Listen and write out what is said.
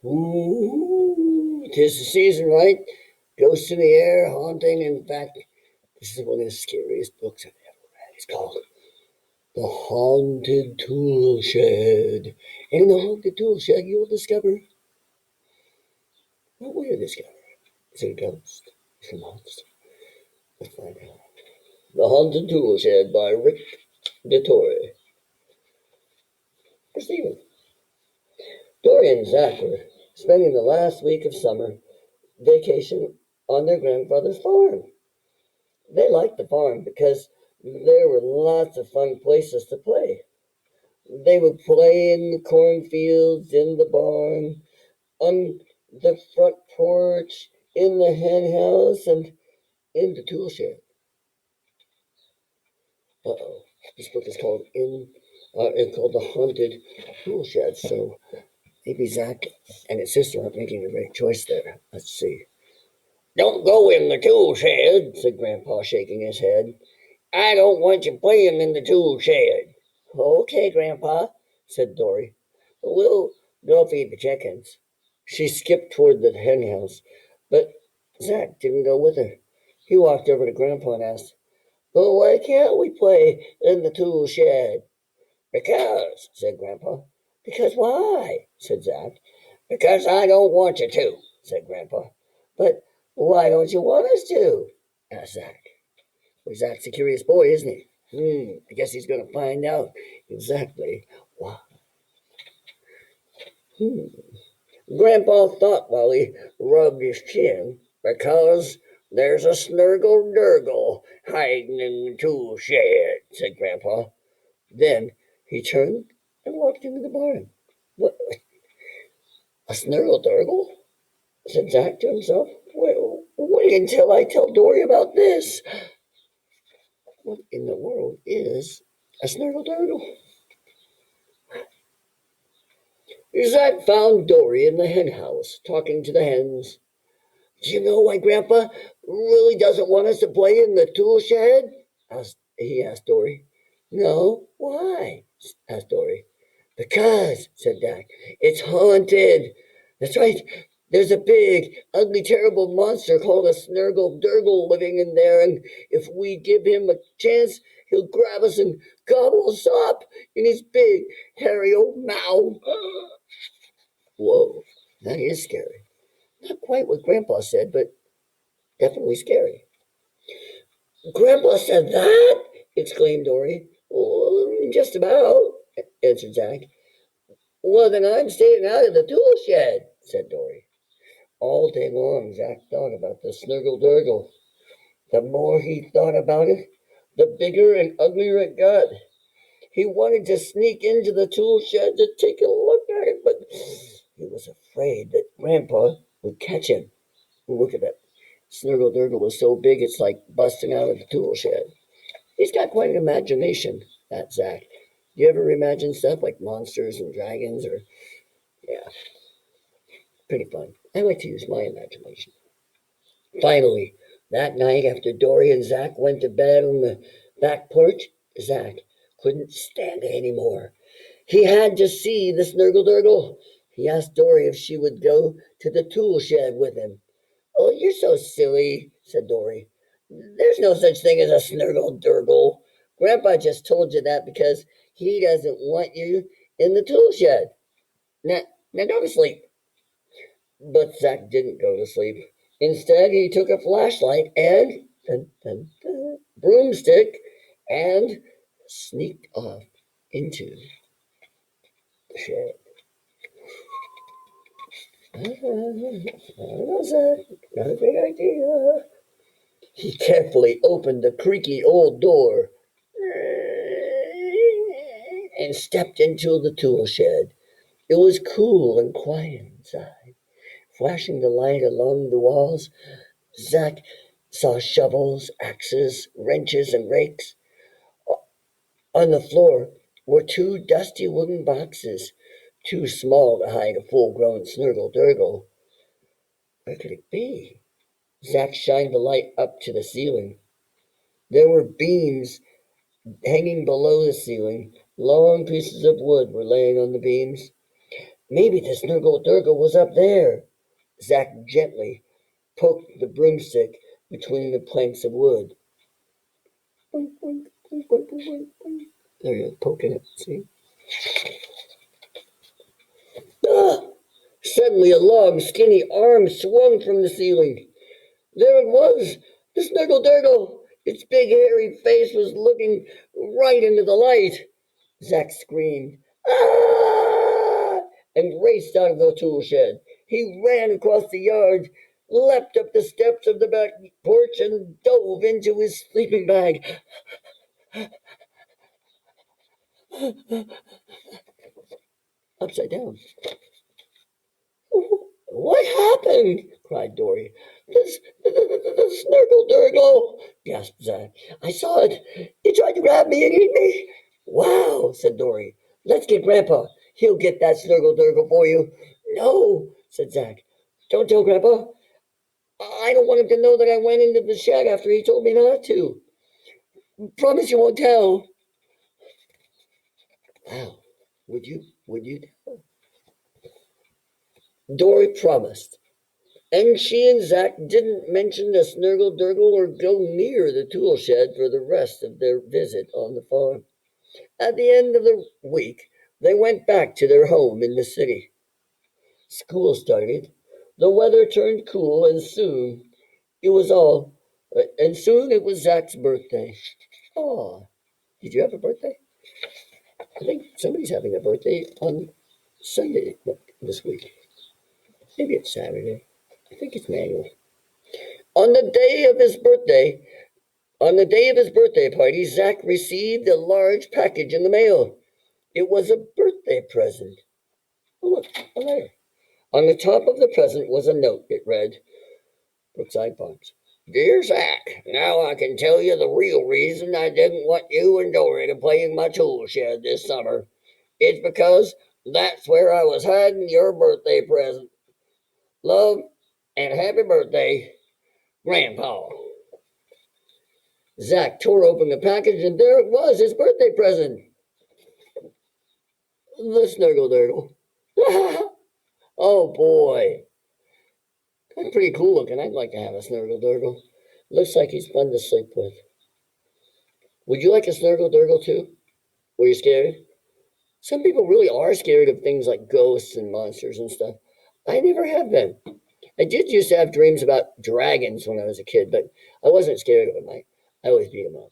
Ooh, 'tis the season, right? Ghosts in the air, haunting. In fact, this is one of the scariest books I've ever read. It's called The Haunted Tool Shed. And in the Haunted Tool Shed, you will discover what we discover. Is it a ghost? Is it a monster? Let's find out. The Haunted Tool Shed by Rick DeTore. For Stephen. Dory and Zach were spending the last week of summer vacation on their grandfather's farm. They liked the farm because there were lots of fun places to play. They would play in the cornfields, in the barn, on the front porch, in the hen house, and in the tool shed. Uh-oh. This book is called it's called The Haunted Tool Shed, so maybe Zach and his sister aren't making a great choice there. Let's see. Don't go in the tool shed, said Grandpa, shaking his head. I don't want you playing in the tool shed. Okay, Grandpa, said Dory. We'll go feed the chickens. She skipped toward the hen house, but Zach didn't go with her. He walked over to Grandpa and asked, "Well, why can't we play in the tool shed?" Because, said Grandpa. Because why? Said Zach. Because I don't want you to, said Grandpa. But why don't you want us to? Asked Zach. Well, Zach's a curious boy, isn't he? I guess he's going to find out exactly why. Hmm. Grandpa thought while he rubbed his chin, because there's a snurgle durgle hiding in the tool shed, said Grandpa. Then he turned and walked into the barn. What? A snurgle durgle? Said Zach to himself. Well, wait until I tell Dory about this. What in the world is a snurgle durgle? Zach found Dory in the hen house, talking to the hens. Do you know why Grandpa really doesn't want us to play in the tool shed? He asked Dory. No, why? Asked Dory. Because, said Dak, it's haunted. That's right. There's a big, ugly, terrible monster called a Snurgle Durgle living in there, and if we give him a chance, he'll grab us and gobble us up in his big, hairy old mouth. Whoa, that is scary. Not quite what Grandpa said, but definitely scary. Grandpa said that? Exclaimed Dory. Well, just about, answered Zach. Well, then I'm staying out of the tool shed, said Dory. All day long, Zach thought about the Snurgle Durgle. The more he thought about it, the bigger and uglier it got. He wanted to sneak into the tool shed to take a look at it, but he was afraid that Grandpa would catch him. Look at that. Snurgle Durgle was so big it's like busting out of the tool shed. He's got quite an imagination, that Zach. Do you ever imagine stuff like monsters and dragons or yeah, pretty fun. I like to use my imagination. Finally, that night after Dory and Zach went to bed on the back porch, Zach couldn't stand it anymore. He had to see the Snurgle Durgle. He asked Dory if she would go to the tool shed with him. Oh, you're so silly, said Dory. There's no such thing as a Snurgle Durgle. Grandpa just told you that because he doesn't want you in the tool shed. Now, now go to sleep. But Zack didn't go to sleep. Instead, he took a flashlight and broomstick and sneaked off into the shed. Zack, not a great idea. He carefully opened the creaky old door and stepped into the tool shed. It was cool and quiet inside. Flashing the light along the walls, Zack saw shovels, axes, wrenches, and rakes. On the floor were two dusty wooden boxes, too small to hide a full-grown Snurgle Durgle. Where could it be? Zack shined the light up to the ceiling. There were beams hanging below the ceiling. Long pieces of wood were laying on the beams. Maybe the Snurgle Durgle was up there. Zack gently poked the broomstick between the planks of wood. Boink, boink, boink, boink, boink, boink. There you go, poking it, see? Ah! Suddenly a long, skinny arm swung from the ceiling. There it was, the Snurgle Durgle. Its big, hairy face was looking right into the light. Zack screamed, "Ah!" and raced out of the tool shed. He ran across the yard, leapt up the steps of the back porch, and dove into his sleeping bag. Upside down. "What happened?" cried Dory. The Snurgle Durgle, gasped Zack. "I saw it. It tried to grab me and eat me." "Wow," said Dory. "Let's get Grandpa. He'll get that Snurgle Durgle for you." "No," said Zack. "Don't tell Grandpa. I don't want him to know that I went into the shed after he told me not to. Promise you won't tell." "Wow. Would you? Would you?" Dory promised. And she and Zack didn't mention the Snurgle Durgle or go near the tool shed for the rest of their visit on the farm. At the end of the week, they went back to their home in the city. School started. The weather turned cool, and soon it was Zack's birthday. Oh, did you have a birthday? I think somebody's having a birthday on Sunday this week. Maybe it's Saturday. I think it's Manuel. On the day of his birthday, On the day of his birthday party, Zack received a large package in the mail. It was a birthday present. Oh, look, a letter. On the top of the present was a note. It read, Brookside Farms. Dear Zack, now I can tell you the real reason I didn't want you and Dory to play in my tool shed this summer. It's because that's where I was hiding your birthday present. Love and happy birthday, Grandpa. Zack tore open the package, and there it was, his birthday present. The Snurgle Durgle. Oh boy. That's pretty cool looking. I'd like to have a Snurgle Durgle. Looks like he's fun to sleep with. Would you like a Snurgle Durgle too? Were you scared? Some people really are scared of things like ghosts and monsters and stuff. I never have been. I did used to have dreams about dragons when I was a kid, but I wasn't scared of them. I always beat them up.